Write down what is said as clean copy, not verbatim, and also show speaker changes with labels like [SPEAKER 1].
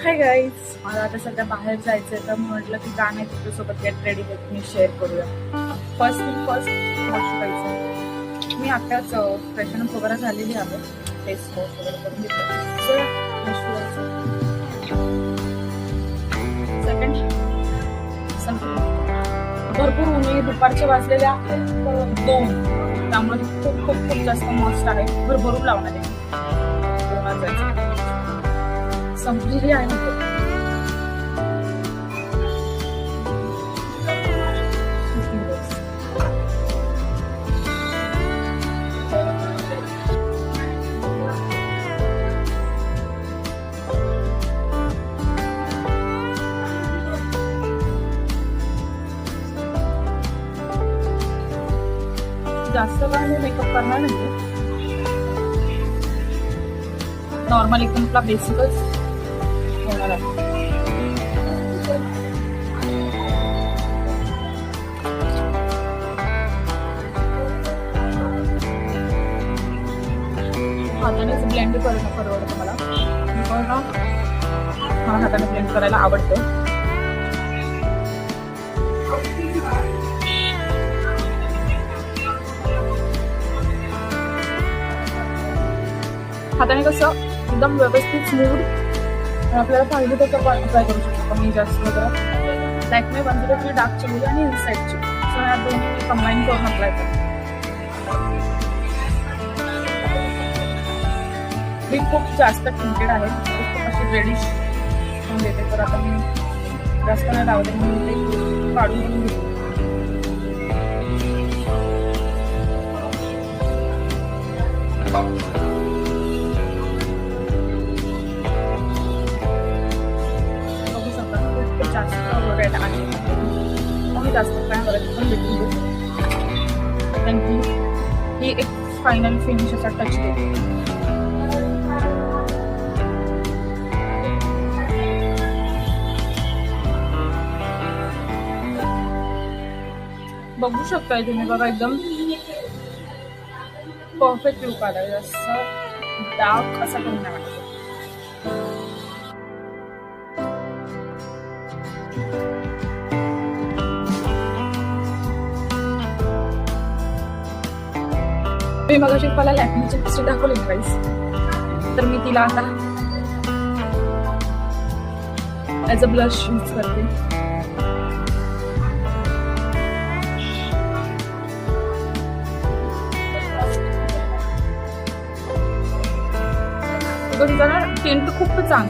[SPEAKER 1] Hi guys, मला आता सध्या बाहेर जायचंय तर म्हटलं की गाणं तुझ्यासोबत get ready with me share करूया. फर्स्ट मॉइश्चरायझर मी आताच फ्रेशन अप वगैरे झालेली आहे. फेस वॉश वगैरे करून घेतलं. सेकंड भरपूर ऊन आहे, दुपारचे वाजलेल्या 2, त्यामुळे खूप खूप खूप जास्त मस्त आहे. भरभरून लावणार आहे. संपलेली आहे ना. जास्त वेळ मी मेकअप करणार नाही. नॉर्मल एकदम आपला बेसिकच होणार आहे. हातानेच ब्लेंड करणं परवडतं मला. मला हाताने ब्लेंड करायला आवडतं. हाताने कसं एकदम व्यवस्थित स्मूथ आपल्याला पाहिजे तसं अप्लाय करू शकतो. कमी जास्त वगैरे लॅक्मे 103 डार्क चमोली आणि इनसाइडची, सो या दोन्ही कंबाईन करून अप्लाय करतो. मी खूप जास्त टिंटेड आहे, खूप अशी रेडिश होऊन देते, तर आता मी जास्त नाही लावते. मी ते काढून घेऊन घेते. जास्त रेड आहे, कमी जास्त काय करायचं पण भेटून थँक्यू. ही एक फायनल फिनिश असा टच देते. बघू शकताय तुम्ही, बघा एकदम परफेक्ट लुक आला. असं डार्क असा कमी नाही वाटत. मी मगाशी मला लॅक्मेची लिपस्टिक दाखवली प्राइस, तर मी तिला आता ॲज अ ब्लश यूज करते. तिचा ना टेंट खूप चांगला.